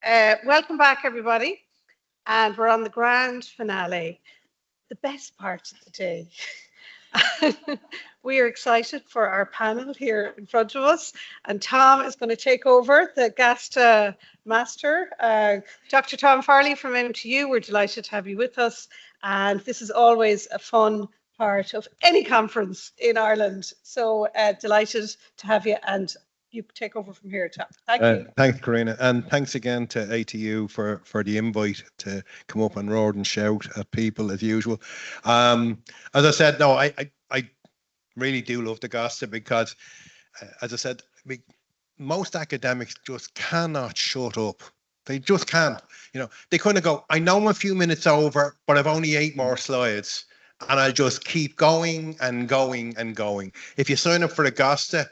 Welcome back, everybody. And we're on the grand finale, the best part of the day. We are excited for our panel here in front of us. And Tom is going to take over the GASTA master. Dr. Tom Farrelly from MTU, we're delighted to have you with us. And this is always a fun part of any conference in Ireland. So delighted to have you. And you take over from here, Tom. Thank you. Thanks, Karina, and thanks again to ATU for the invite to come up and roar and shout at people as usual. As I said, no, I really do love the GASTA because, as I said, most academics just cannot shut up. They just can't. They kind of go, I know I'm a few minutes over, but I've only 8 more slides, and I'll just keep going and going and going. If you sign up for a GASTA,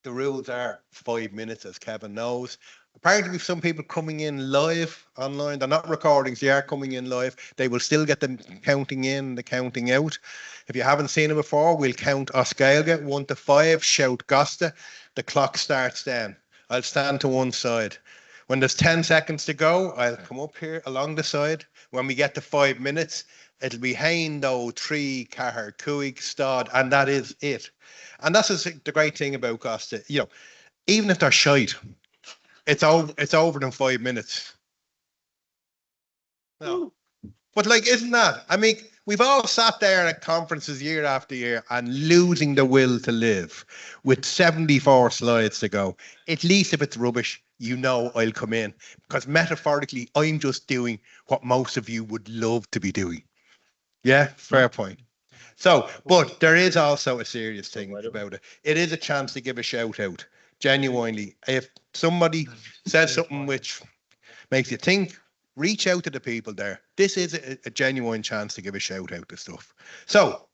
the rules are 5 minutes, as Kevin knows. Apparently, with some people coming in live online, they're not recordings, they are coming in live. They will still get the counting in, the counting out. If you haven't seen it before, we'll count Oscailga 1 to 5, shout GASTA. The clock starts then. I'll stand to one side. When there's 10 seconds to go, I'll come up here along the side. When we get to 5 minutes, it'll be Haendo, Tree, Cahar, Cuig, Stod, and that is it. And that's the great thing about GASTA. Even if they're shite, it's over in 5 minutes. No. But isn't that? I mean, we've all sat there at conferences year after year and losing the will to live with 74 slides to go. At least if it's rubbish, I'll come in. Because metaphorically, I'm just doing what most of you would love to be doing. Yeah, fair point. So, but there is also a serious thing about it. It is a chance to give a shout out, genuinely. If somebody says something which makes you think, reach out to the people there. This is a genuine chance to give a shout out to stuff. So,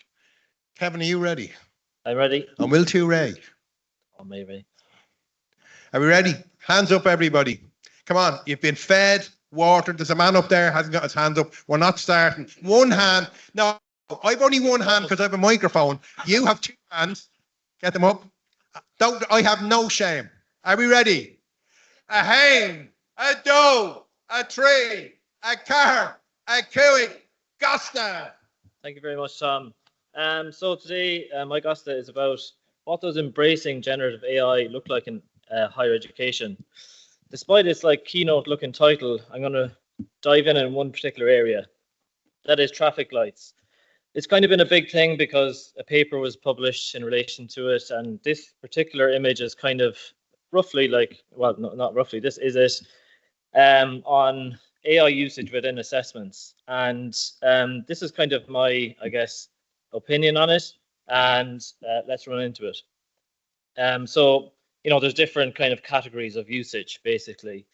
Kevin, are you ready? I'm ready. And will too, Ray? Oh, maybe. Are we ready? Hands up, everybody. Come on, you've been fed, watered. There's a man up there, hasn't got his hands up. We're not starting. One hand. No. I've only one hand because I have a microphone. You have 2 hands. Get them up. I have no shame. Are we ready? A hain, a doe, a tree, a car, a cooey, GASTA. Thank you very much, Tom. So today, my GASTA is about what does embracing generative AI look like in higher education. Despite its keynote-looking title, I'm going to dive in one particular area. That is traffic lights. It's kind of been a big thing because a paper was published in relation to it, and this particular image is kind of roughly not roughly, this is it, on AI usage within assessments. And this is kind of my, opinion on it, and let's run into it. So, there's different kind of categories of usage, basically.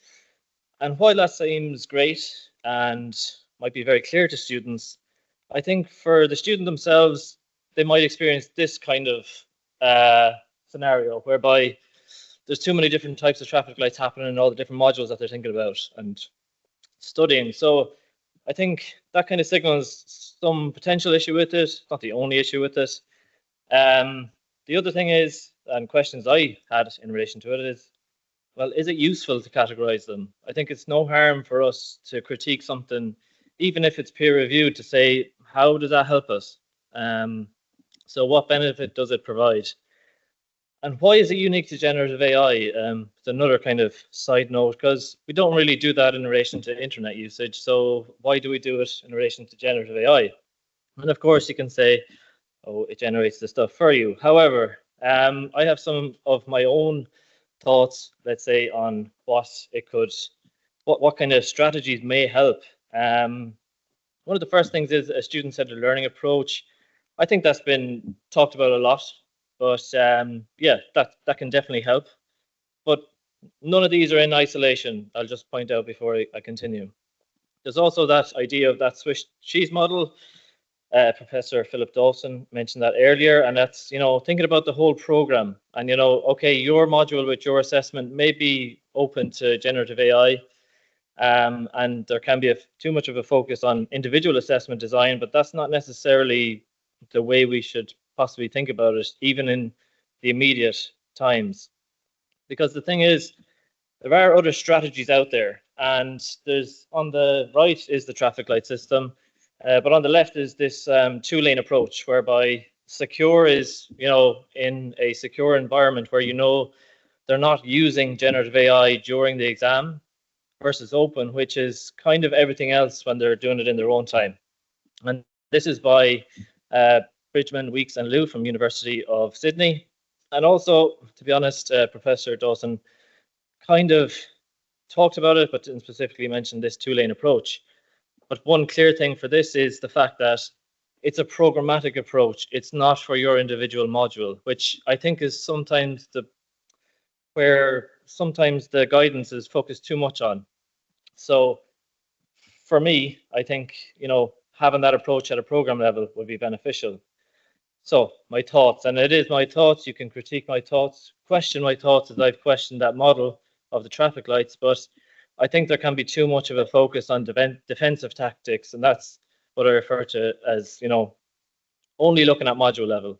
And while that seems great and might be very clear to students, I think for the student themselves, they might experience this kind of scenario whereby there's too many different types of traffic lights happening in all the different modules that they're thinking about and studying. So I think that kind of signals some potential issue with it, not the only issue with it. The other thing is, and questions I had in relation to it is, well, is it useful to categorize them? I think it's no harm for us to critique something, even if it's peer reviewed, to say, how does that help us? So what benefit does it provide? And why is it unique to generative AI? It's another kind of side note, because we don't really do that in relation to internet usage. So why do we do it in relation to generative AI? And of course, you can say, oh, it generates the stuff for you. However, I have some of my own thoughts, let's say, on what kind of strategies may help. One of the first things is a student-centered learning approach. I think that's been talked about a lot, but yeah, that can definitely help. But none of these are in isolation. I'll just point out before I continue. There's also that idea of that Swiss cheese model. Professor Philip Dawson mentioned that earlier, and that's, thinking about the whole program. And, okay, your module with your assessment may be open to generative AI, and there can be too much of a focus on individual assessment design, but that's not necessarily the way we should possibly think about it, even in the immediate times. Because the thing is, there are other strategies out there And there's on the right is the traffic light system, but on the left is this two-lane approach, whereby secure is, in a secure environment where they're not using generative AI during the exam, versus open, which is kind of everything else when they're doing it in their own time. And this is by Bridgman, Weeks and Liu from University of Sydney. And also, to be honest, Professor Dawson kind of talked about it, but didn't specifically mention this two-lane approach. But one clear thing for this is the fact that it's a programmatic approach. It's not for your individual module, which I think is sometimes where sometimes the guidance is focused too much on. So for me, I think, having that approach at a program level would be beneficial. So my thoughts, and it is my thoughts, you can critique my thoughts, question my thoughts as I've questioned that model of the traffic lights, but I think there can be too much of a focus on defensive tactics, and that's what I refer to as, only looking at module level.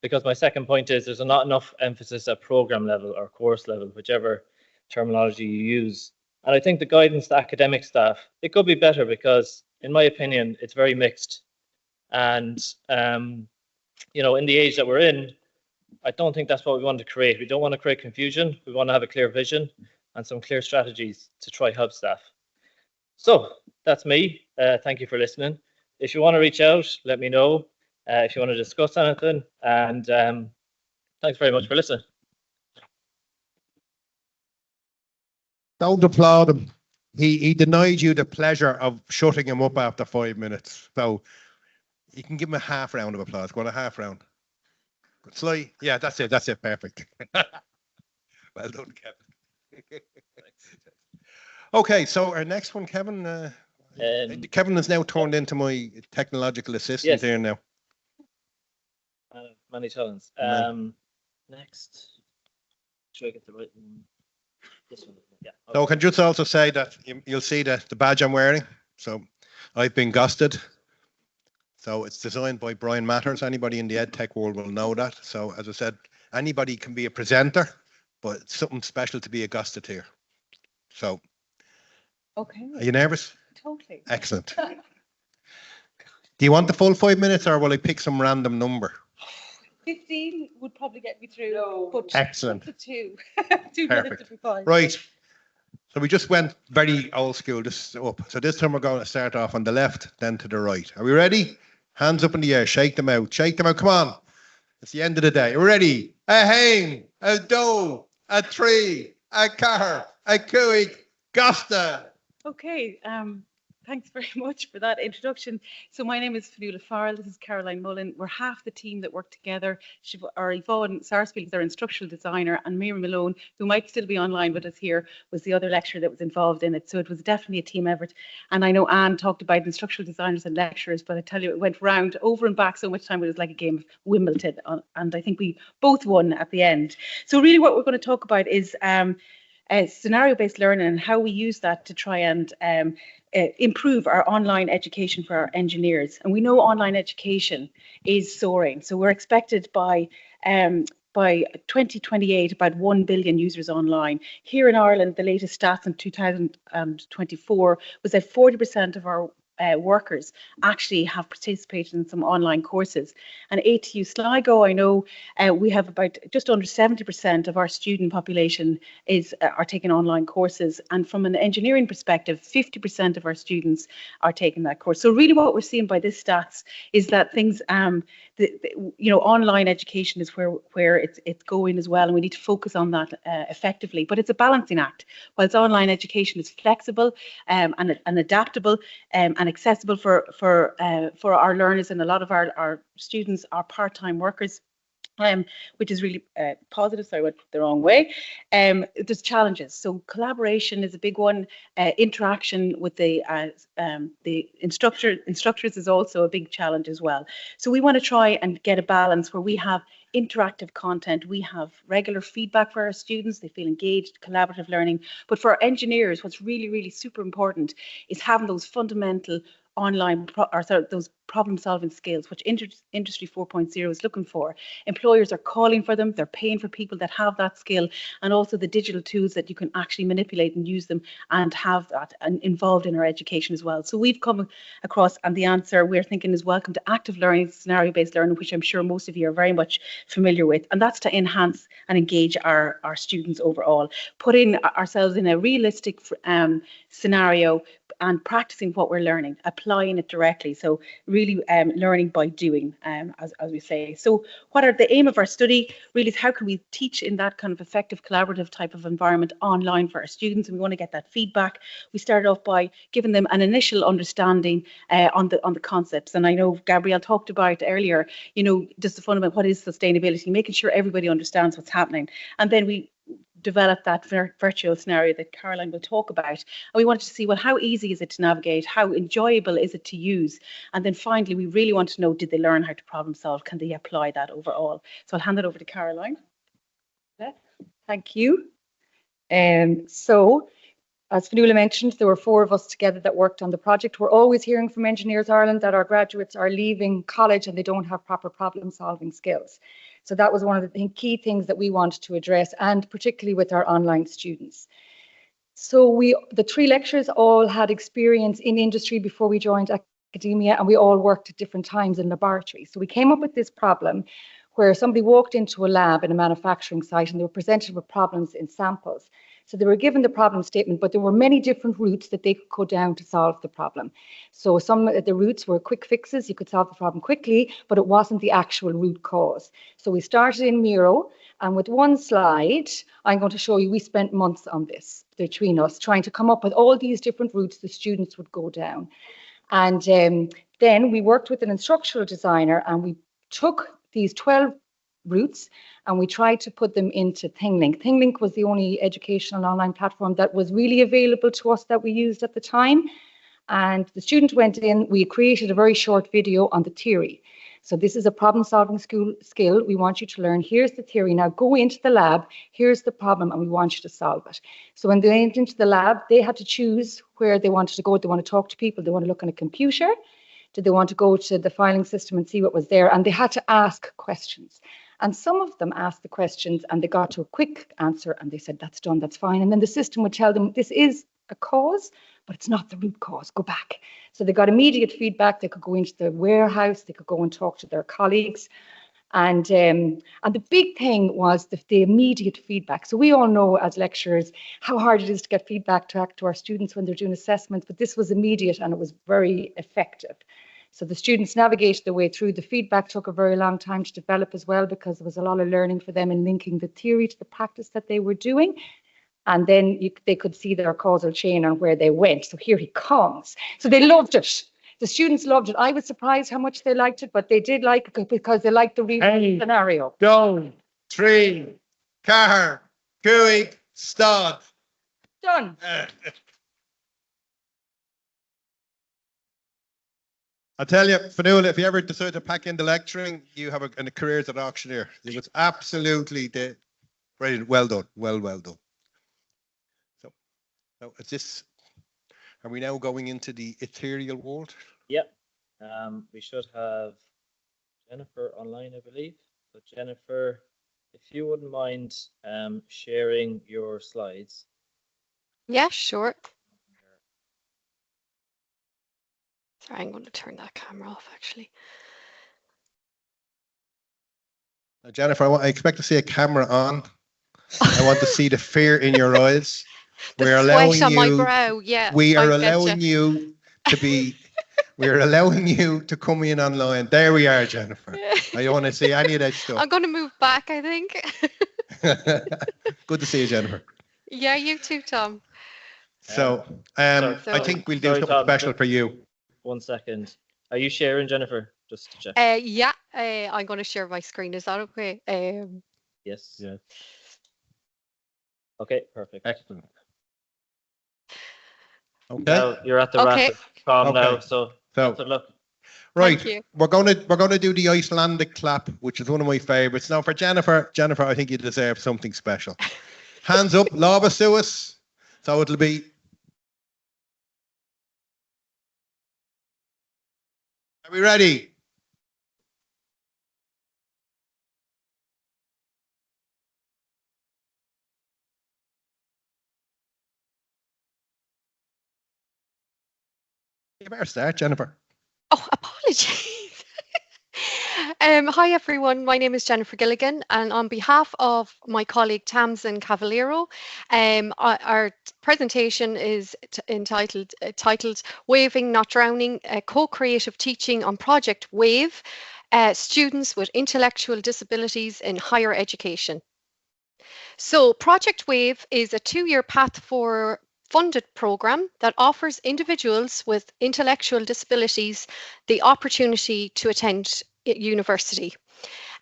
Because my second point is there's not enough emphasis at program level or course level, whichever terminology you use. And I think the guidance to academic staff, it could be better because, in my opinion, it's very mixed. And, in the age that we're in, I don't think that's what we want to create. We don't want to create confusion. We want to have a clear vision and some clear strategies to try help staff. So that's me. Thank you for listening. If you want to reach out, let me know. If you want to discuss anything, and thanks very much for listening. Don't applaud him. He denied you the pleasure of shutting him up after 5 minutes. So you can give him a half round of applause. Go on, a half round. Sly, yeah, that's it. That's it. Perfect. Well done, Kevin. Okay, so our next one, Kevin. Kevin is now turned into my technological assistant here now. Many talents. Next, should I get the right one? This one. Yeah. Okay. So I can just also say that you'll see the badge I'm wearing. So I've been GASTA'd. So it's designed by Brian Matters. Anybody in the EdTech world will know that. So as I said, anybody can be a presenter, but it's something special to be a GASTA'd here. So, Okay. Are you nervous? Totally. Excellent. Do you want the full 5 minutes, or will I pick some random number? 15 would probably get me through. But Excellent. The 2. 2 minutes Perfect. would be fine. Right. So we just went very old school, just up. So this time we're going to start off on the left, then to the right. Are we ready? Hands up in the air. Shake them out. Shake them out. Come on. It's the end of the day. Ready? A hen, a doe, a tree, a car, a cooey, GASTA. Okay, thanks very much for that introduction. So my name is Farrelly. This is Caroline Mullen. We're half the team that work together. Yvonne Sarsfield is our instructional designer, and Miriam Malone, who might still be online with us here, was the other lecturer that was involved in it. So it was definitely a team effort. And I know Anne talked about instructional designers and lecturers, but I tell you, it went round over and back so much time. It was like a game of Wimbledon, and I think we both won at the end. So really what we're going to talk about is scenario-based learning and how we use that to try and improve our online education for our engineers. And we know online education is soaring. So we're expected by 2028 about 1 billion users online. Here in Ireland, the latest stats in 2024 was that 40% of our workers actually have participated in some online courses. And ATU Sligo, I know we have about just under 70% of our student population are taking online courses. And from an engineering perspective, 50% of our students are taking that course. So really what we're seeing by this stats is that things, online education is where it's going as well. And we need to focus on that effectively. But it's a balancing act. Whilst online education is flexible and adaptable and accessible for our learners, and a lot of our students are part-time workers, which is really positive. Sorry, I went the wrong way. There's challenges. So collaboration is a big one. Interaction with the instructors is also a big challenge as well. So we want to try and get a balance where we have interactive content, we have regular feedback for our students, they feel engaged, collaborative learning. But for our engineers, what's really, really super important is having those fundamental online, those problem-solving skills, which Industry 4.0 is looking for. Employers are calling for them. They're paying for people that have that skill, and also the digital tools that you can actually manipulate and use them and have that involved in our education as well. So we've come across, and the answer we're thinking is welcome to active learning, scenario-based learning, which I'm sure most of you are very much familiar with, and that's to enhance and engage our students overall. Putting ourselves in a realistic scenario and practicing what we're learning, applying it directly. So really learning by doing, as we say. So what are the aim of our study really is how can we teach in that kind of effective collaborative type of environment online for our students, and we want to get that feedback. We started off by giving them an initial understanding on the concepts, and I know Gabrielle talked about earlier, just the fundamental, what is sustainability, making sure everybody understands what's happening, and then we develop that virtual scenario that Caroline will talk about. And we wanted to see, well, how easy is it to navigate? How enjoyable is it to use? And then finally, we really want to know, did they learn how to problem solve? Can they apply that overall? So I'll hand it over to Caroline. Thank you. So, as Fionnuala mentioned, there were 4 of us together that worked on the project. We're always hearing from Engineers Ireland that our graduates are leaving college and they don't have proper problem solving skills. So that was one of the key things that we wanted to address, and particularly with our online students. So the 3 lecturers all had experience in industry before we joined academia, and we all worked at different times in laboratories. So we came up with this problem where somebody walked into a lab in a manufacturing site and they were presented with problems in samples. So they were given the problem statement, but there were many different routes that they could go down to solve the problem. So some of the routes were quick fixes. You could solve the problem quickly, but it wasn't the actual root cause. So we started in Miro, and with one slide, I'm going to show you, we spent months on this between us, trying to come up with all these different routes the students would go down. And then we worked with an instructional designer, and we took these 12 routes and we tried to put them into ThingLink. ThingLink was the only educational online platform that was really available to us that we used at the time. And the student went in, we created a very short video on the theory. So this is a problem solving skill. We want you to learn, here's the theory, now go into the lab, here's the problem, and we want you to solve it. So when they went into the lab, they had to choose where they wanted to go. They want to talk to people, they want to look on a computer, did they want to go to the filing system and see what was there? And they had to ask questions. And some of them asked the questions and they got to a quick answer and they said, that's done, that's fine. And then the system would tell them, this is a cause, but it's not the root cause, go back. So they got immediate feedback. They could go into the warehouse, they could go and talk to their colleagues. And the big thing was the immediate feedback. So we all know as lecturers how hard it is to get feedback to our students when they're doing assessments, but this was immediate and it was very effective. So the students navigated their way through. The feedback took a very long time to develop as well, because there was a lot of learning for them in linking the theory to the practice that they were doing. And then they could see their causal chain on where they went. So here he comes. So they loved it. The students loved it. I was surprised how much they liked it, but they did like it because they liked the real scenario. Down, tree, car, cooey, start. Done. I tell you, Fionnuala, if you ever decide to pack into lecturing, you have a career as an auctioneer. It was absolutely brilliant. Well done. Well done. So is this, are we now going into the ethereal world? Yep. We should have Jennifer online, I believe. So Jennifer, if you wouldn't mind sharing your slides. Yeah, sure. Sorry, I'm going to turn that camera off actually. Now, Jennifer, I expect to see a camera on. I want to see the fear in your eyes. The We're sweat allowing on my you. brow, yeah. We are I getcha. allowing you to be. We're allowing you to come in online. There we are, Jennifer. I don't want to see any of that stuff. I'm going to move back, I think. Good to see you, Jennifer. Yeah, you too, Tom. So, sorry, I think we'll do sorry, something Tom, special for you. 1 second. Are you sharing, Jennifer? Just to check. Yeah, I'm going to share my screen. Is that okay? Yes. Yeah. Okay, perfect. Excellent. Okay. Now you're at the Okay. rapid Tom Okay. now, so So, look. right, Thank you. we're gonna do the Icelandic clap, which is one of my favorites. Now for Jennifer, I think you deserve something special. Hands up, Lava Suus. So it'll be we ready? You better start, Jennifer. Oh, apologies. Hi everyone, my name is Jennifer Gilligan, and on behalf of my colleague Tamsin Cavallero, our presentation is titled Waving Not Drowning, Co-Creative Teaching on Project WAVE, Students with Intellectual Disabilities in Higher Education. So Project WAVE is a 2-year Path for funded program that offers individuals with intellectual disabilities the opportunity to attend university.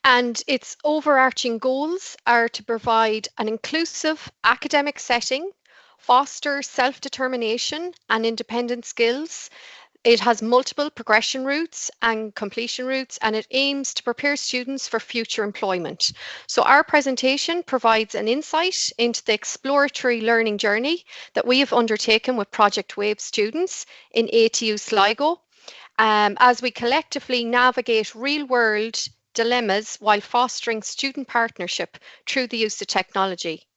And its overarching goals are to provide an inclusive academic setting, foster self-determination and independent skills. It has multiple progression routes and completion routes, and it aims to prepare students for future employment. So our presentation provides an insight into the exploratory learning journey that we have undertaken with Project WAVE students in ATU Sligo, as we collectively navigate real-world dilemmas while fostering student partnership through the use of technology.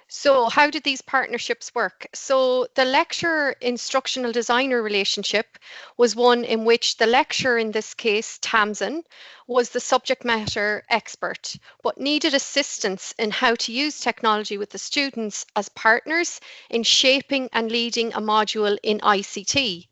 So how did these partnerships work? So the lecturer-instructional designer relationship was one in which the lecturer, in this case Tamsin, was the subject matter expert, but needed assistance in how to use technology with the students as partners in shaping and leading a module in ICT.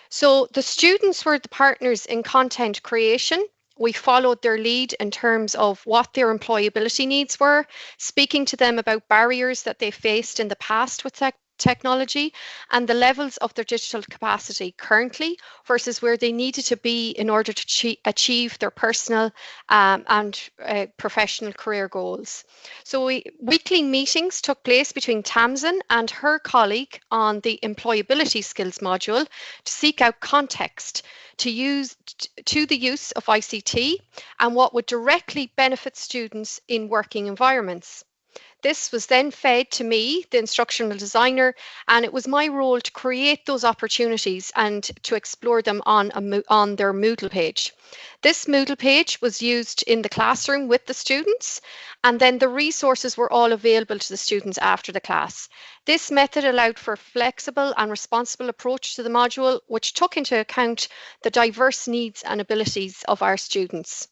So the students were the partners in content creation. We followed their lead in terms of what their employability needs were, speaking to them about barriers that they faced in the past with technology and the levels of their digital capacity currently versus where they needed to be in order to achieve their personal and professional career goals. So weekly meetings took place between Tamsin and her colleague on the employability skills module to seek out context to the use of ICT and what would directly benefit students in working environments. This was then fed to me, the instructional designer, and it was my role to create those opportunities and to explore them on their Moodle page. This Moodle page was used in the classroom with the students, and then the resources were all available to the students after the class. This method allowed for a flexible and responsible approach to the module, which took into account the diverse needs and abilities of our students.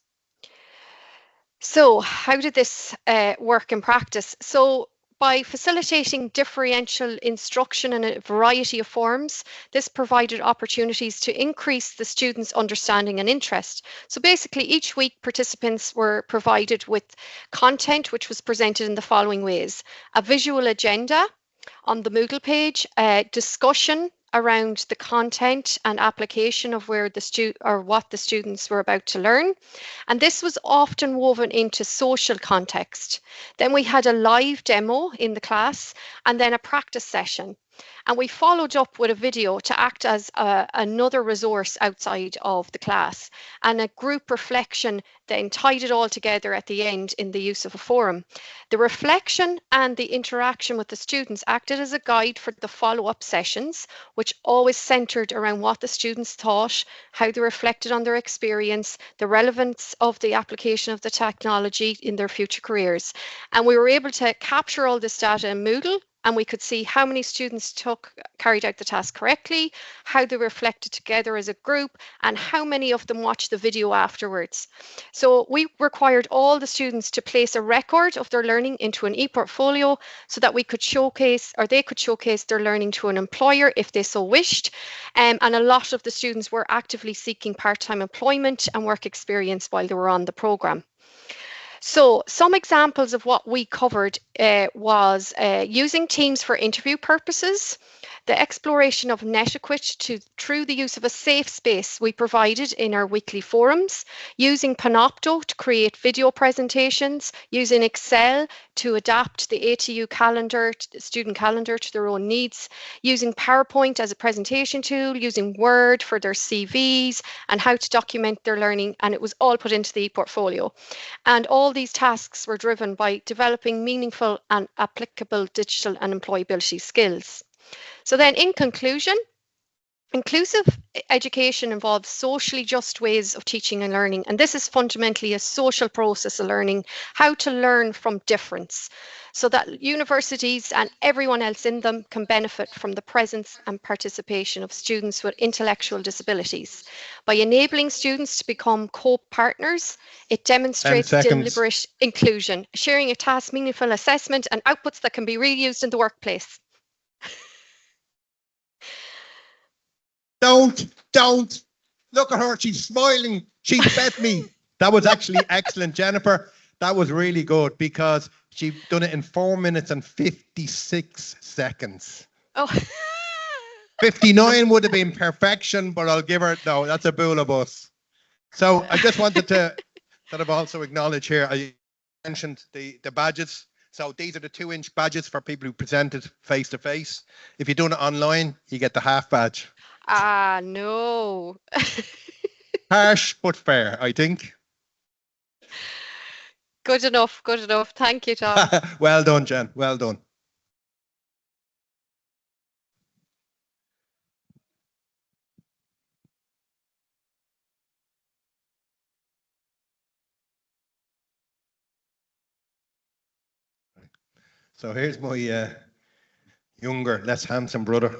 So how did this work in practice? So by facilitating differential instruction in a variety of forms, this provided opportunities to increase the students' understanding and interest. So basically each week participants were provided with content which was presented in the following ways: a visual agenda on the Moodle page, a discussion around the content and application of where what the students were about to learn. And this was often woven into social context. Then we had a live demo in the class and then a practice session. And we followed up with a video to act as another resource outside of the class, and a group reflection then tied it all together at the end in the use of a forum. The reflection and the interaction with the students acted as a guide for the follow-up sessions, which always centered around what the students thought, how they reflected on their experience, the relevance of the application of the technology in their future careers. And we were able to capture all this data in Moodle, and we could see how many students carried out the task correctly, how they reflected together as a group, and how many of them watched the video afterwards. So we required all the students to place a record of their learning into an e-portfolio so that we could showcase, or they could showcase their learning to an employer if they so wished. And a lot of the students were actively seeking part-time employment and work experience while they were on the programme. So some examples of what we covered was using Teams for interview purposes, the exploration of NetEquit through the use of a safe space we provided in our weekly forums, using Panopto to create video presentations, using Excel to adapt the ATU calendar, student calendar to their own needs, using PowerPoint as a presentation tool, using Word for their CVs and how to document their learning, and it was all put into the portfolio. And all these tasks were driven by developing meaningful and applicable digital and employability skills. So then in conclusion, Inclusive education involves socially just ways of teaching and learning, and this is fundamentally a social process of learning how to learn from difference, so that universities and everyone else in them can benefit from the presence and participation of students with intellectual disabilities. By enabling students to become co-partners, it demonstrates deliberate inclusion, sharing a task, meaningful assessment, and outputs that can be reused in the workplace. Don't look at her. She's smiling. She bet me. That was actually excellent, Jennifer. That was really good because she done it in 4 minutes and 56 seconds. Oh. 59 would have been perfection, but I'll give her, no, that's a bullabus. So I just wanted to sort of also acknowledge here, I mentioned the badges. So these are the 2-inch badges for people who presented face to face. If you're doing it online, you get the half badge. Ah, no. Harsh, but fair, I think. Good enough, good enough. Thank you, Tom. Well done, Jen. Well done. So here's my younger, less handsome brother.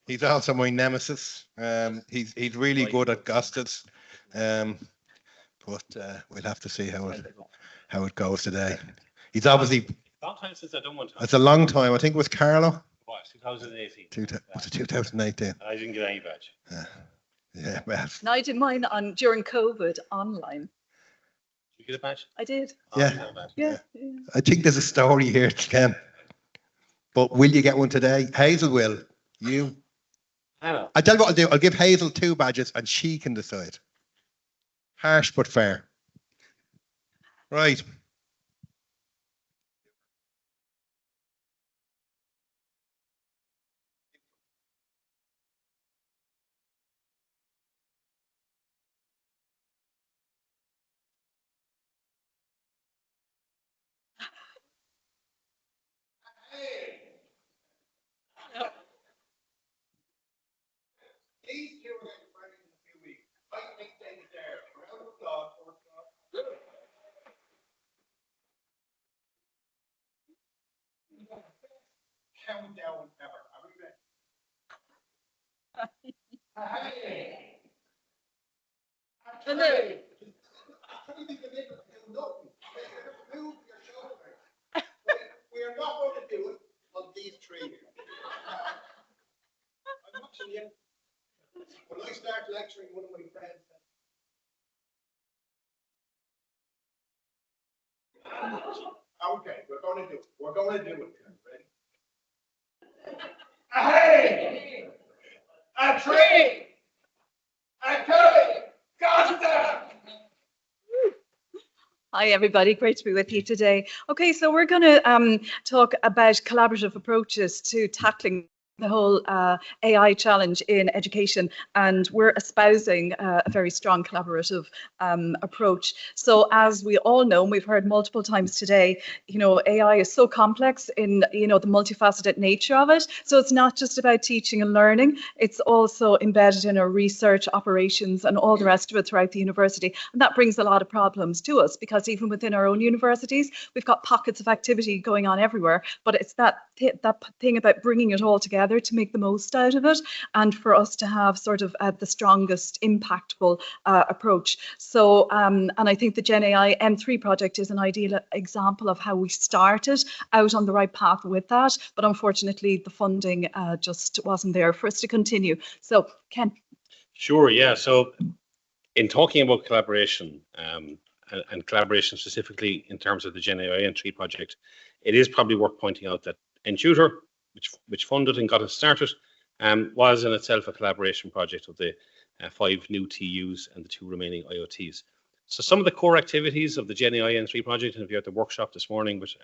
He's also my nemesis. He's really good at GASTAs, but we'll have to see how it goes today. He's obviously. Long time since I done one time. It's a long time. I think it was Carlo. What, 2018? Was it 2018? I didn't get any badge. Yeah, well. And I did mine during COVID online. Did you get a badge? I did. Oh, Yeah. I didn't have a badge. Yeah. I think there's a story here, Ken. But will you get one today? Hazel will. You. I know. I tell you what I'll do. I'll give Hazel 2 badges and she can decide. Harsh but fair. Right. These 2 are getting married in a few weeks. I think they deserve a round of applause for countdown ever. Are we ready? Hey! Hey! Move your shoulders. We are not going to do it on these 3 here. I'm watching you. When I start lecturing, one of my friends said, okay, we're going to do it. We're going to do it. Ready? A hey! A tree! A curry! GASTA! Hi, everybody. Great to be with you today. Okay, so we're going to talk about collaborative approaches to tackling the whole AI challenge in education, and we're espousing a very strong collaborative approach. So as we all know, and we've heard multiple times today, you know, AI is so complex in, you know, the multifaceted nature of it. So it's not just about teaching and learning, it's also embedded in our research, operations, and all the rest of it throughout the university. And that brings a lot of problems to us, because even within our own universities, we've got pockets of activity going on everywhere, but it's that thing about bringing it all together to make the most out of it, and for us to have sort of the strongest impactful approach. So and I think the Gen AI M3 project is an ideal example of how we started out on the right path with that, but unfortunately the funding just wasn't there for us to continue. So Ken. Sure, yeah. So in talking about collaboration, and collaboration specifically in terms of the Gen AI M3 project, it is probably worth pointing out that NTutor, which funded and got us started, was in itself a collaboration project of the 5 new TUs and the 2 remaining IoTs. So some of the core activities of the Gen AI N3 project, and if you're at the workshop this morning with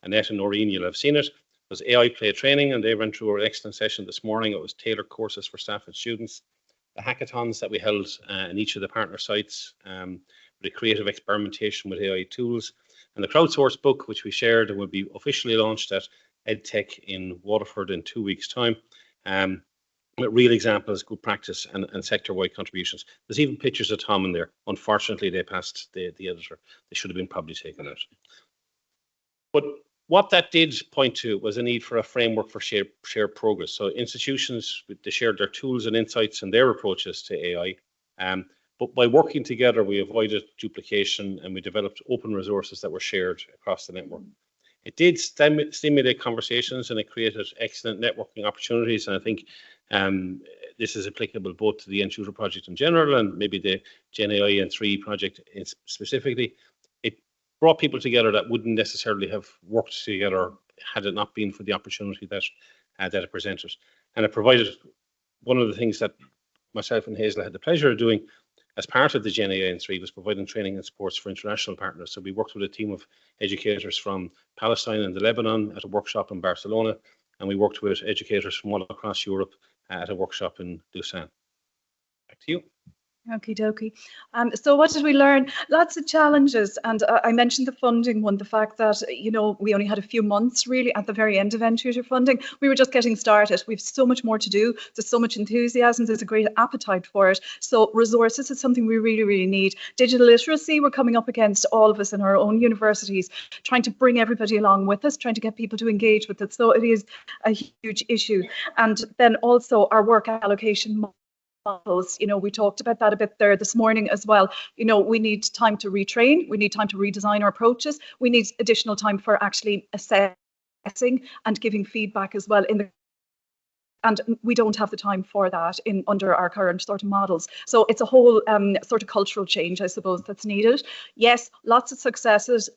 Annette and Noreen, you'll have seen it, was AI play training, and they ran through an excellent session this morning. It was tailored courses for staff and students. The hackathons that we held in each of the partner sites, the creative experimentation with AI tools, and the crowdsourced book, which we shared and will be officially launched at EdTech in Waterford in 2 weeks' time. with real examples, good practice, and sector-wide contributions. There's even pictures of Tom in there. Unfortunately, they passed the editor. They should have been probably taken out. But what that did point to was a need for a framework for shared progress. So institutions, they shared their tools and insights and their approaches to AI. But by working together, we avoided duplication and we developed open resources that were shared across the network. It did stimulate conversations and it created excellent networking opportunities. And I think this is applicable both to the End-User project in general and maybe the GenAI and 3 project specifically. It brought people together that wouldn't necessarily have worked together had it not been for the opportunity that it presented. And it provided one of the things that myself and Hazel had the pleasure of doing as part of the GenAI and 3 was providing training and supports for international partners. So we worked with a team of educators from Palestine and the Lebanon at a workshop in Barcelona, and we worked with educators from all across Europe at a workshop in Lausanne. Back to you. Okie dokie. So what did we learn? Lots of challenges. And I mentioned the funding one, the fact that, you know, we only had a few months really at the very end of End-User funding. We were just getting started. We have so much more to do. There's so much enthusiasm. There's a great appetite for it. So resources is something we really, really need. Digital literacy, we're coming up against all of us in our own universities, trying to bring everybody along with us, trying to get people to engage with it. So it is a huge issue. And then also our work allocation models, you know, we talked about that a bit there this morning as well. You know, we need time to retrain, we need time to redesign our approaches, we need additional time for actually assessing and giving feedback as well and we don't have the time for that under our current sort of models. So it's a whole sort of cultural change, I suppose, that's needed. Yes, lots of successes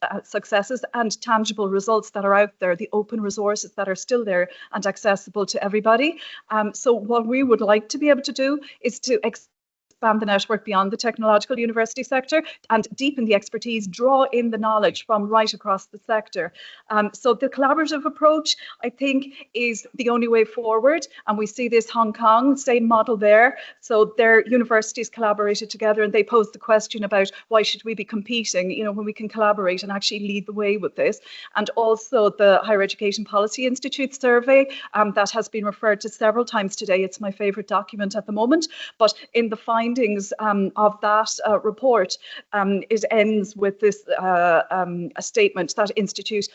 and tangible results that are out there, the open resources that are still there and accessible to everybody. So what we would like to be able to do is to expand the network beyond the technological university sector and deepen the expertise, draw in the knowledge from right across the sector. So the collaborative approach, I think, is the only way forward. And we see this Hong Kong, same model there. So their universities collaborated together and they posed the question about why should we be competing, you know, when we can collaborate and actually lead the way with this. And also the Higher Education Policy Institute survey that has been referred to several times today. It's my favorite document at the moment. But in the findings of that report, it ends with this a statement that institutes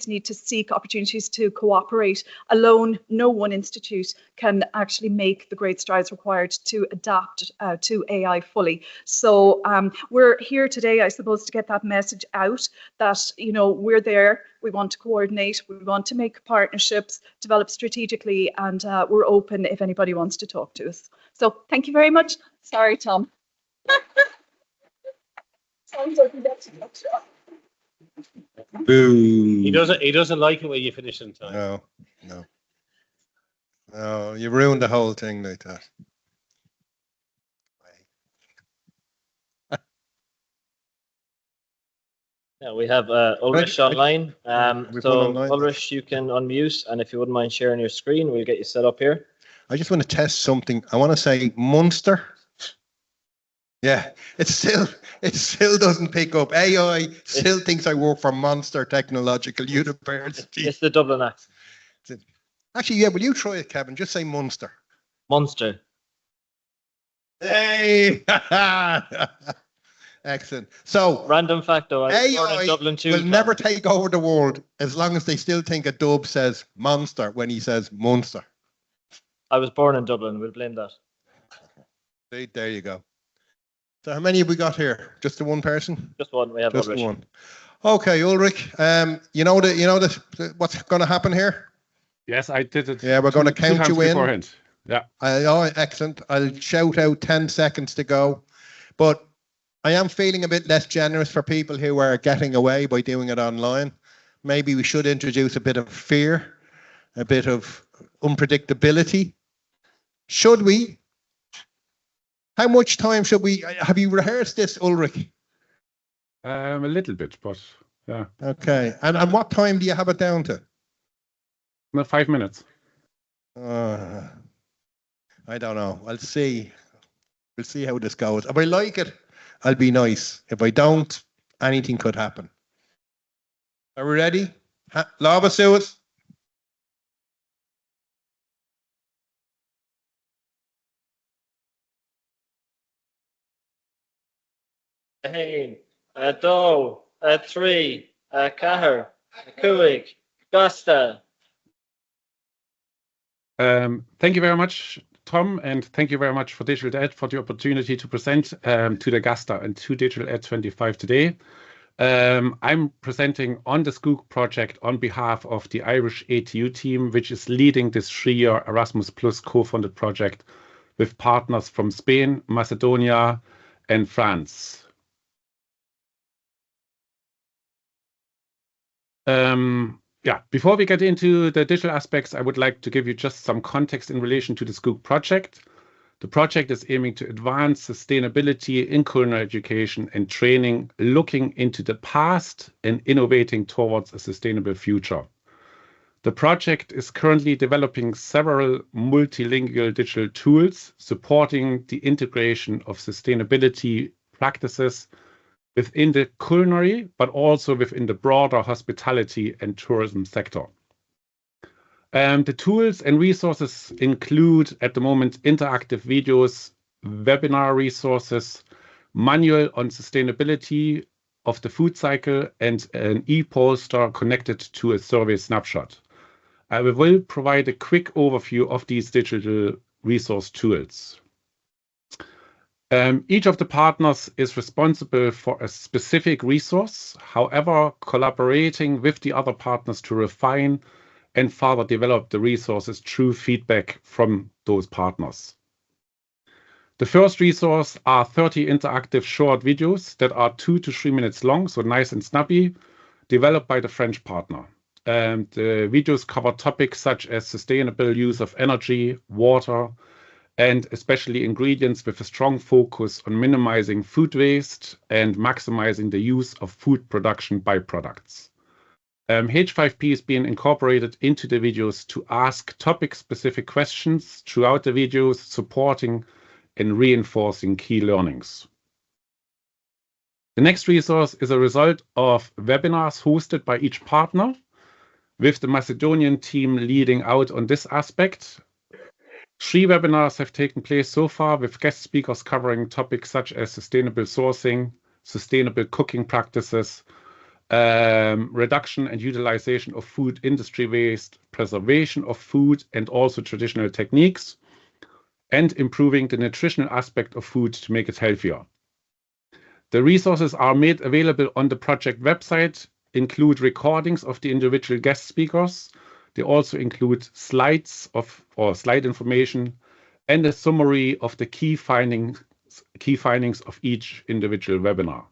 need to seek opportunities to cooperate. Alone, no one institute can actually make the great strides required to adapt to AI fully. So we're here today, I suppose, to get that message out that, you know, we're there. We want to coordinate, we want to make partnerships, develop strategically, and we're open if anybody wants to talk to us. So thank you very much. Sorry, Tom. Boo. He doesn't like it when you finish in time. No, you ruined the whole thing like that. Yeah, we have Ulrich online. We've So one online. Ulrich, you can unmute, and if you wouldn't mind sharing your screen, we'll get you set up here. I just want to test something. I want to say Munster. Yeah, it still doesn't pick up. AI still thinks I work for Monster Technological University. It's the Dublin accent. Actually, yeah, will you try it, Kevin? Just say Munster. Munster. Hey! Excellent. So, Random fact though, I was born in AI Dublin too. will never take over the world as long as they still think a dub says monster when he says Munster. I was born in Dublin, we'll blame that. See, there you go. So how many have we got here? Just the one person? Just one, we have Just Ulrich. one. Okay, Ulrich. You know what's going to happen here? Yes, I did it. Yeah, we're going to count you in. Beforehand. Yeah. Excellent. I'll shout out 10 seconds to go. But I am feeling a bit less generous for people who are getting away by doing it online. Maybe we should introduce a bit of fear, a bit of unpredictability. Should we? How much time should we? Have you rehearsed this, Ulrich? A little bit, but yeah. Okay. And what time do you have it down to? Not 5 minutes. I don't know. I'll see. We'll see how this goes. If I like it, I'll be nice. If I don't, anything could happen. Are we ready? Lava Suez? Hain, Doe, Tree, Cahir, Cuig, GASTA. Thank you very much, Tom, and thank you very much for Digital Ed for the opportunity to present to the GASTA and to Digital Ed 25 today. I'm presenting on the Skook project on behalf of the Irish ATU team, which is leading this 3-year Erasmus Plus co-funded project with partners from Spain, Macedonia, and France. Before we get into the digital aspects, I would like to give you just some context in relation to the Skook project. The project is aiming to advance sustainability in culinary education and training, looking into the past and innovating towards a sustainable future. The project is currently developing several multilingual digital tools supporting the integration of sustainability practices within the culinary, but also within the broader hospitality and tourism sector. The tools and resources include, at the moment, interactive videos, webinar resources, manual on sustainability of the food cycle, and an e-poster connected to a survey snapshot. I will provide a quick overview of these digital resource tools. Each of the partners is responsible for a specific resource, however, collaborating with the other partners to refine and further develop the resources through feedback from those partners. The first resource are 30 interactive short videos that are 2 to 3 minutes long, so nice and snappy, developed by the French partner. The videos cover topics such as sustainable use of energy, water, and especially ingredients with a strong focus on minimizing food waste and maximizing the use of food production byproducts. H5P is being incorporated into the videos to ask topic-specific questions throughout the videos, supporting and reinforcing key learnings. The next resource is a result of webinars hosted by each partner, with the Macedonian team leading out on this aspect. 3 webinars have taken place so far, with guest speakers covering topics such as sustainable sourcing, sustainable cooking practices, reduction and utilization of food industry waste, preservation of food and also traditional techniques, and improving the nutritional aspect of food to make it healthier. The resources are made available on the project website, include recordings of the individual guest speakers. They also include slides or slide information and a summary of the key findings of each individual webinar.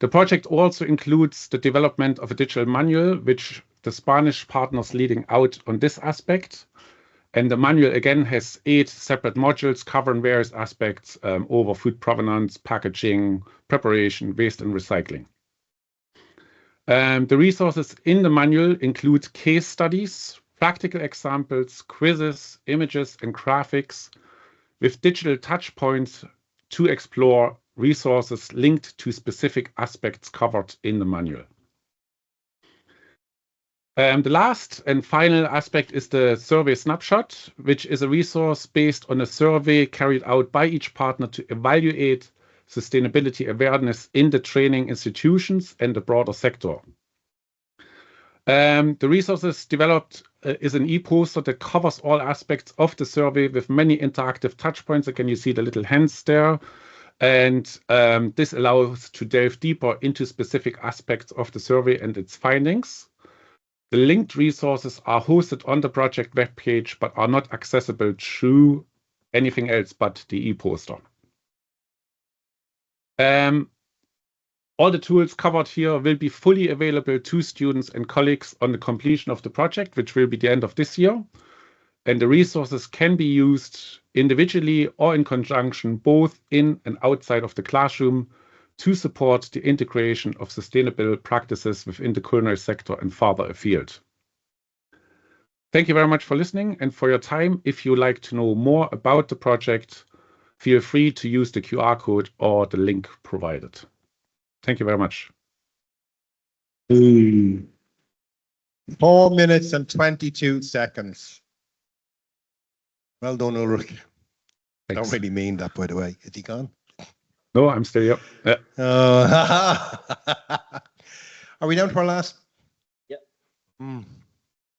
The project also includes the development of a digital manual, which the Spanish partners leading out on this aspect. And the manual again has 8 separate modules covering various aspects over food provenance, packaging, preparation, waste and recycling. The resources in the manual include case studies, practical examples, quizzes, images, and graphics with digital touch points to explore resources linked to specific aspects covered in the manual. The last and final aspect is the survey snapshot, which is a resource based on a survey carried out by each partner to evaluate sustainability awareness in the training institutions and the broader sector. The resources developed is an e-poster that covers all aspects of the survey with many interactive touch points. Again, you see the little hands there. And this allows to delve deeper into specific aspects of the survey and its findings. The linked resources are hosted on the project webpage, but are not accessible through anything else but the e-poster. All the tools covered here will be fully available to students and colleagues on the completion of the project, which will be the end of this year. And the resources can be used individually or in conjunction, both in and outside of the classroom, to support the integration of sustainable practices within the culinary sector and further afield. Thank you very much for listening and for your time. If you would like to know more about the project, feel free to use the QR code or the link provided. Thank you very much. 4 minutes and 22 seconds. Well done, Ulrich. I don't really mean that, by the way. Is he gone? No, I'm still here. Yeah. Are we down to our last? Yep.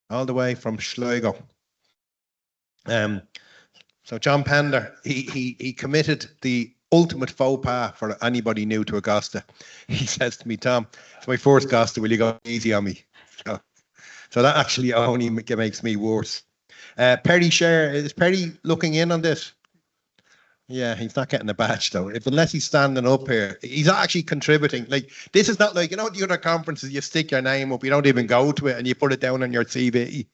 All the way from Sligo. So John Pender, he committed the ultimate faux pas for anybody new to Augusta. He says to me, Tom, it's my first GASTA, will you go easy on me? So that actually only makes me worse. Perry Share, is Perry looking in on this? Yeah, he's not getting a badge though. Unless he's standing up here, he's not actually contributing. Like, this is not like, the other conferences, you stick your name up, you don't even go to it and you put it down on your CV.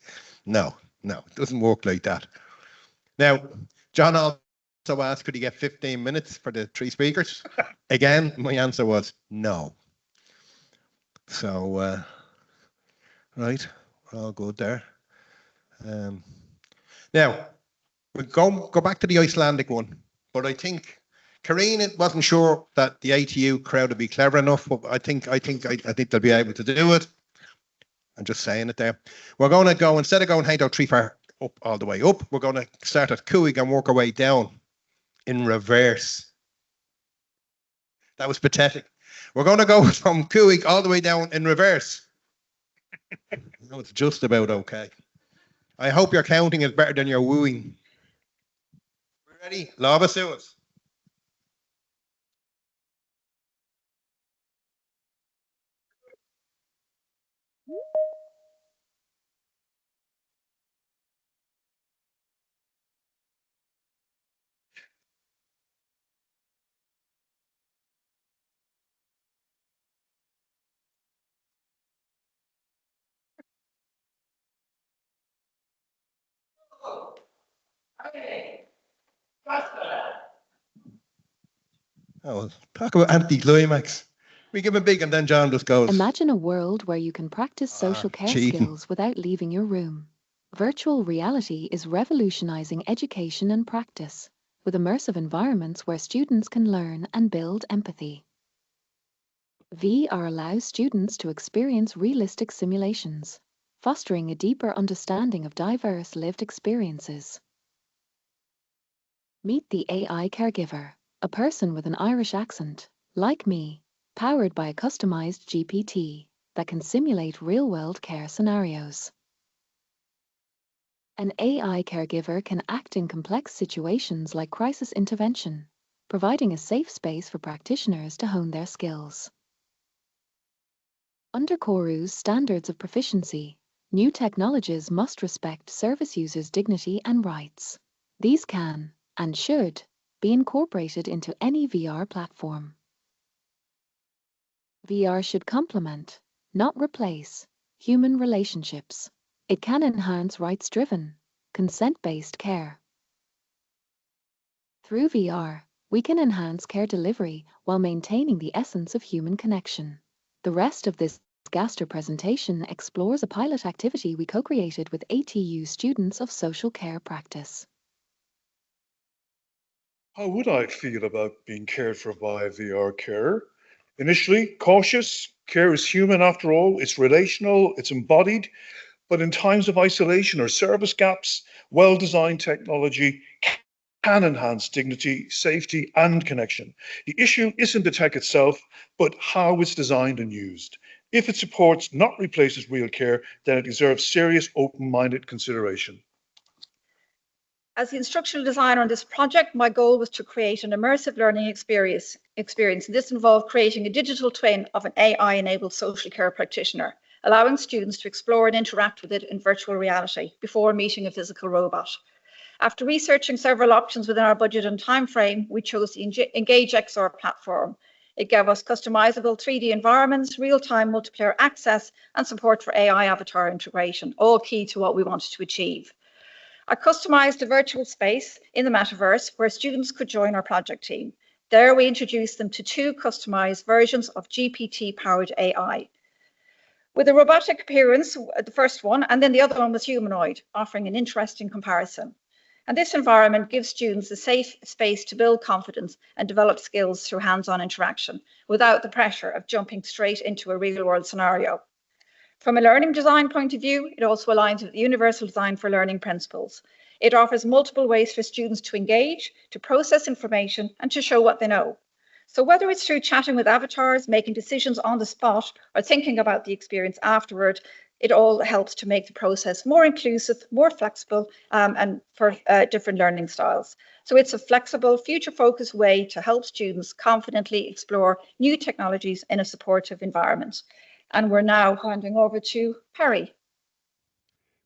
No, it doesn't work like that. Now, John also asked, could he get 15 minutes for the 3 speakers? Again, my answer was no. So, right, we're all good there. Now, we'll go back to the Icelandic one, but I think Karine wasn't sure that the ATU crowd would be clever enough, but I think they'll be able to do it. I'm just saying it there. We're going to go, instead of going Hato 3 far up all the way up, we're going to start at Cuig and work our way down in reverse. That was pathetic. We're going to go from Cuig all the way down in reverse. No, it's just about okay. I hope your counting is better than your wooing. Ready? Lava Suez. Oh, talk about anti-climax. We give him big and then John just goes. Imagine a world where you can practice social care cheating. skills without leaving your room. Virtual reality is revolutionizing education and practice, with immersive environments where students can learn and build empathy. VR allows students to experience realistic simulations, fostering a deeper understanding of diverse lived experiences. Meet the AI caregiver, a person with an Irish accent, like me, powered by a customized GPT that can simulate real-world care scenarios. An AI caregiver can act in complex situations like crisis intervention, providing a safe space for practitioners to hone their skills. Under Koru's standards of proficiency, new technologies must respect service users' dignity and rights. These can, and should, be incorporated into any VR platform. VR should complement, not replace, human relationships. It can enhance rights-driven, consent-based care. Through VR, we can enhance care delivery while maintaining the essence of human connection. The rest of this GASTA presentation explores a pilot activity we co-created with ATU students of social care practice. How would I feel about being cared for by a VR carer? Initially, cautious. Care is human after all. It's relational, it's embodied. But in times of isolation or service gaps, well-designed technology can enhance dignity, safety, and connection. The issue isn't the tech itself, but how it's designed and used. If it supports, not replaces real care, then it deserves serious, open-minded consideration. As the instructional designer on this project, my goal was to create an immersive learning experience. This involved creating a digital twin of an AI-enabled social care practitioner, allowing students to explore and interact with it in virtual reality before meeting a physical robot. After researching several options within our budget and time frame, we chose the Engage XR platform. It gave us customizable 3D environments, real-time multiplayer access, and support for AI avatar integration, all key to what we wanted to achieve. I customized a virtual space in the metaverse where students could join our project team. There we introduced them to 2 customized versions of GPT-powered AI. With a robotic appearance, the first one, and then the other one was humanoid, offering an interesting comparison. And this environment gives students a safe space to build confidence and develop skills through hands-on interaction without the pressure of jumping straight into a real-world scenario. From a learning design point of view, it also aligns with the Universal Design for Learning principles. It offers multiple ways for students to engage, to process information, and to show what they know. So whether it's through chatting with avatars, making decisions on the spot, or thinking about the experience afterward, it all helps to make the process more inclusive, more flexible, and for different learning styles. So it's a flexible, future-focused way to help students confidently explore new technologies in a supportive environment. And we're now handing over to Perry.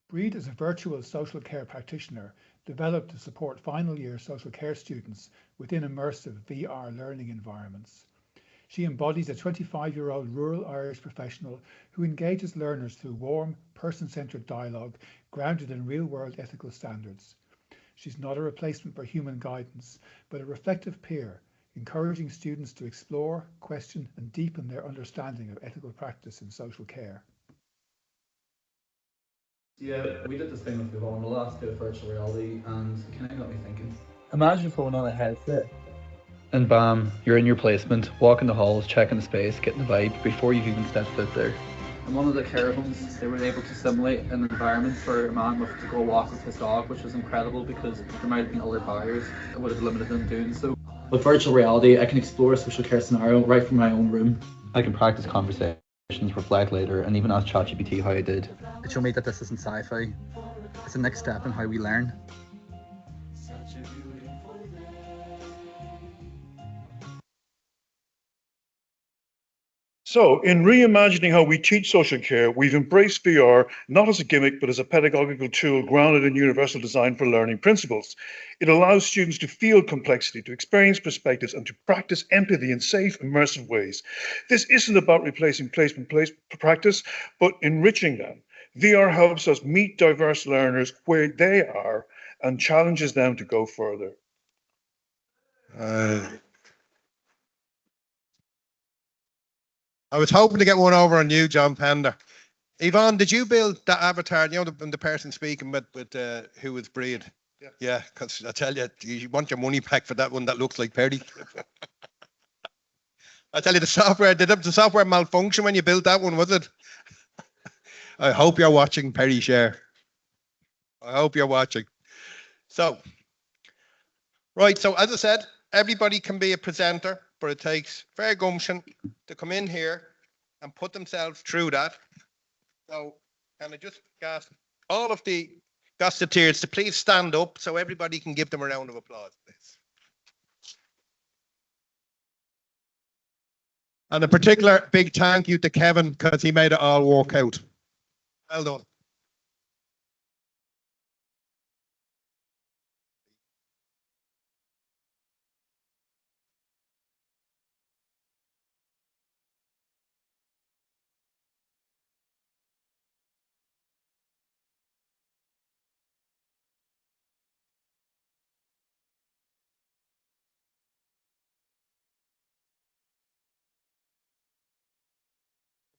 Breed is a virtual social care practitioner developed to support final year social care students within immersive VR learning environments. She embodies a 25-year-old rural Irish professional who engages learners through warm, person-centered dialogue grounded in real-world ethical standards. She's not a replacement for human guidance, but a reflective peer, encouraging students to explore, question, and deepen their understanding of ethical practice in social care. Yeah, we did this thing with Yvonne the last day of virtual reality, and it kind of got me thinking. Imagine putting on a headset. And bam, you're in your placement, walking the halls, checking the space, getting the vibe before you've even stepped foot there. In one of the care homes, they were able to simulate an environment for a man to go walk with his dog, which was incredible because there might have been other barriers that would have limited him doing so. With virtual reality, I can explore a social care scenario right from my own room. I can practice conversations, reflect later, and even ask ChatGPT how I did. It showed me that this isn't sci-fi. It's the next step in how we learn. So, in reimagining how we teach social care, we've embraced VR not as a gimmick, but as a pedagogical tool grounded in universal design for learning principles. It allows students to feel complexity, to experience perspectives, and to practice empathy in safe, immersive ways. This isn't about replacing placement practice, but enriching them. VR helps us meet diverse learners where they are and challenges them to go further. I was hoping to get one over on you, John Pender. Yvonne, did you build that avatar? You know, the person speaking with who was Breed? Yeah, because I tell you want your money back for that one that looks like Perry. I tell you, the software malfunction when you built that one, was it? I hope you're watching, Perry Share. I hope you're watching. So, right, so as I said, everybody can be a presenter, but it takes fair gumption to come in here and put themselves through that. So can I just ask all of the gazetteers to please stand up so everybody can give them a round of applause, please. And a particular big thank you to Kevin because he made it all work out. Well done.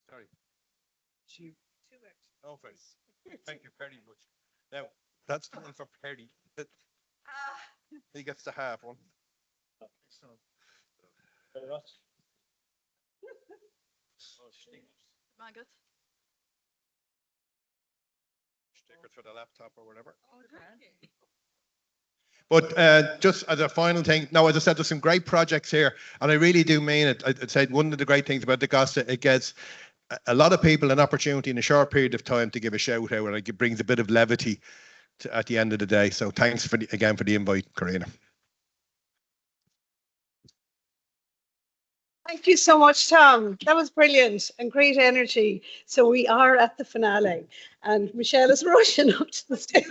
Sorry. Oh, thanks. Thank you very much. Now, that's the one for Perry. He gets the half one. Very much. Stickers for the laptop or whatever. But just as a final thing, no, as I said, there's some great projects here, and I really do mean it. I'd say one of the great things about the GASTA, it gets a lot of people an opportunity in a short period of time to give a shout out, and it brings a bit of levity at the end of the day. So thanks again for the invite, Karina. Thank you so much, Tom. That was brilliant and great energy. So we are at the finale, and Michelle is rushing up to the stage.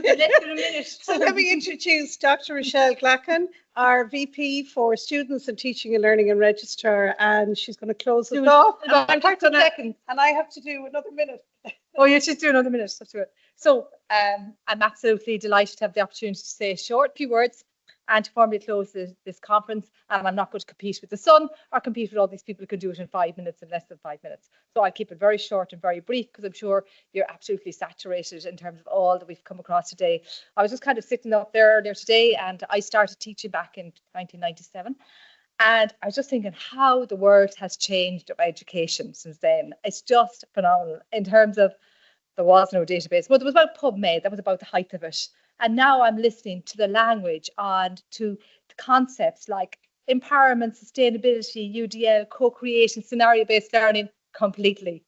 So let me introduce Dr. Michelle Glacken, our VP for Students and Teaching and Learning and Registrar, and she's going to close it off. And I have to do another minute. Oh, you should do another minute. Let's do it. So I'm absolutely delighted to have the opportunity to say a short few words and to formally close this conference. And I'm not going to compete with the sun or compete with all these people who can do it in 5 minutes and less than 5 minutes. So I'll keep it very short and very brief because I'm sure you're absolutely saturated in terms of all that we've come across today. I was just kind of sitting up there earlier today, and I started teaching back in 1997. And I was just thinking how the world has changed of education since then. It's just phenomenal in terms of there was no database. Well, there was about PubMed, that was about the height of it. And now I'm listening to the language and to the concepts like empowerment, sustainability, UDL, co-creation, scenario-based learning, completely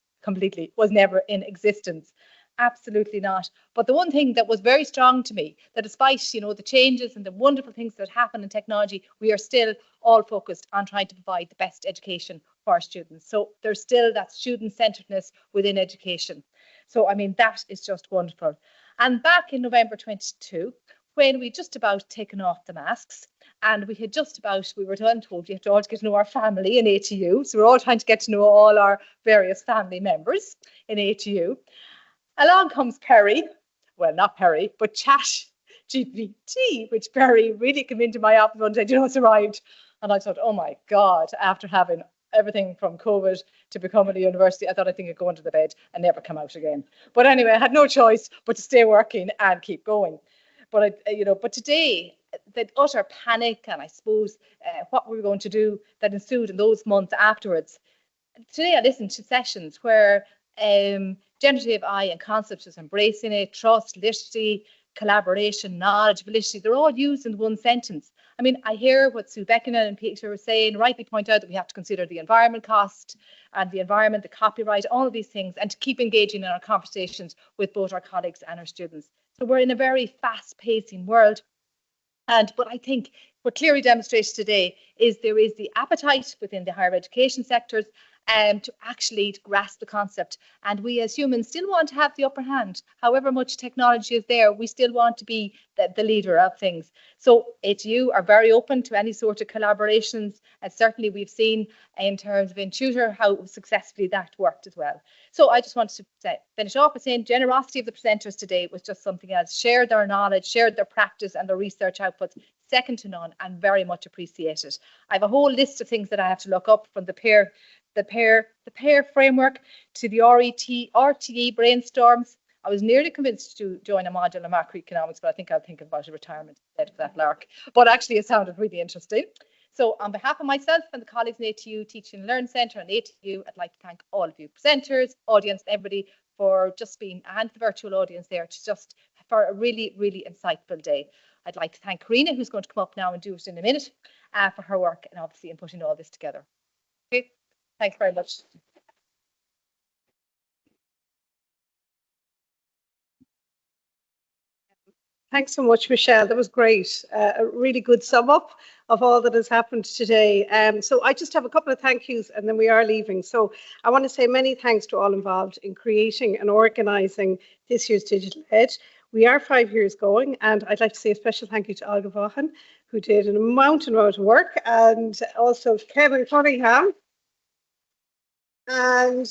was never in existence. Absolutely not. But the one thing that was very strong to me, that despite, you know, the changes and the wonderful things that happen in technology, we are still all focused on trying to provide the best education for our students. So there's still that student-centeredness within education. So, I mean, that is just wonderful. And back in November 22, when we just about taken off the masks, and we had just about, we were told you have to all get to know our family in ATU. So we're all trying to get to know all our various family members in ATU. Along comes Perry, well, not Perry, but ChatGPT, which Perry really came into my office one day, you know, it's arrived. And I thought, oh my God, after having everything from COVID to becoming a university, I thought I think I'd go under the bed and never come out again. But anyway, I had no choice but to stay working and keep going. But but today, the utter panic and I suppose what we were going to do that ensued in those months afterwards. Today I listened to sessions where generative AI and concepts is embracing it, trust, literacy, collaboration, knowledge, validity, they're all used in one sentence. I mean, I hear what Sue Beckinan and Peter were saying, rightly point out that we have to consider the environment cost and the environment, the copyright, all of these things, and to keep engaging in our conversations with both our colleagues and our students. So we're in a very fast-pacing world. But I think what clearly demonstrates today is there is the appetite within the higher education sectors to actually grasp the concept. And we as humans still want to have the upper hand. However much technology is there, we still want to be the leader of things. So ATU are very open to any sort of collaborations. And certainly we've seen in terms of InTutor how successfully that worked as well. So I just wanted to finish off by saying generosity of the presenters today was just something else. Shared their knowledge, shared their practice and their research outputs, second to none and very much appreciated. I have a whole list of things that I have to look up from the pair framework to the RTE brainstorms. I was nearly convinced to join a module in macroeconomics, but I think I'll think about a retirement instead of that lark. But actually it sounded really interesting. So on behalf of myself and the colleagues in ATU Teaching and Learn Centre and ATU, I'd like to thank all of you presenters, audience, everybody for just being, and the virtual audience there, to just for a really, really insightful day. I'd like to thank Karina, who's going to come up now and do it in a minute, for her work and obviously in putting all this together. Okay, thanks very much. Thanks so much, Michelle. That was great. A really good sum up of all that has happened today. So I just have a couple of thank yous and then we are leaving. So I want to say many thanks to all involved in creating and organising this year's Digital Ed. We are 5 years going, and I'd like to say a special thank you to Olga Vaughan, who did an mountain amount of work, and also Kevin Cunningham, and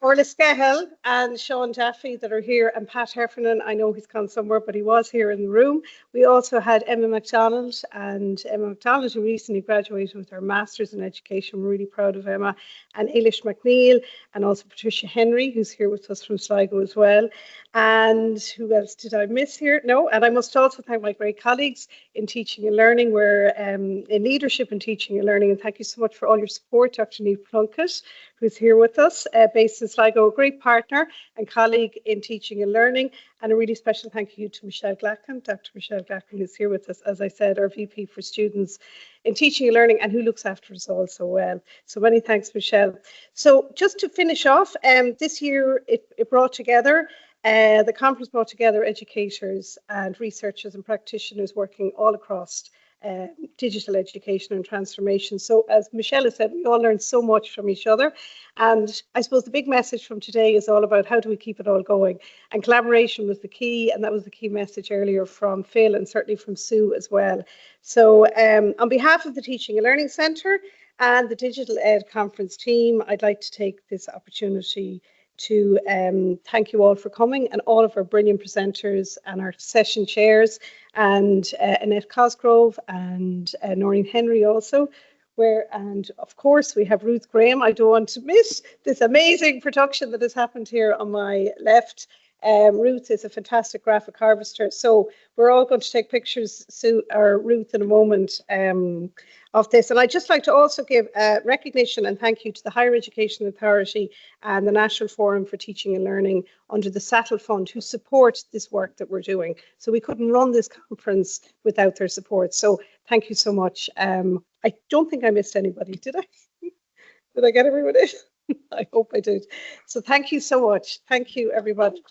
Orla Scahill and Sean Jaffe that are here, and Pat Heffernan. I know he's gone somewhere, but he was here in the room. We also had Emma MacDonald, who recently graduated with her Masters in Education. We're really proud of Emma. And Ailish McNeil, and also Patricia Henry, who's here with us from Sligo as well. And who else did I miss here? No, and I must also thank my great colleagues in teaching and learning. We're in leadership in teaching and learning, and thank you so much for all your support. Dr. Niamh Plunkett, who's here with us, based in Sligo, a great partner and colleague in teaching and learning. And a really special thank you to Michelle Glacken, Dr. Michelle Glacken, who's here with us, as I said, our VP for Students in Teaching and Learning, and who looks after us all so well. So many thanks, Michelle. So just to finish off, this year it brought together, the conference brought together educators and researchers and practitioners working all across digital education and transformation. So as Michelle has said, we all learned so much from each other. And I suppose the big message from today is all about how do we keep it all going. And collaboration was the key, and that was the key message earlier from Phil and certainly from Sue as well. So on behalf of the Teaching and Learning Centre and the Digital Ed Conference team, I'd like to take this opportunity to thank you all for coming, and all of our brilliant presenters and our session chairs, and Annette Cosgrove and Noreen Henry also. And of course we have Ruth Graham. I don't want to miss this amazing production that has happened here on my left. Ruth is a fantastic graphic harvester. So we're all going to take pictures, Sue or Ruth, in a moment of this. And I'd just like to also give recognition and thank you to the Higher Education Authority and the National Forum for Teaching and Learning under the Sattel Fund, who support this work that we're doing. So we couldn't run this conference without their support. So thank you so much I don't think I missed anybody, did I? Did I get everyone in? I hope I did. So thank you so much. Thank you, everybody.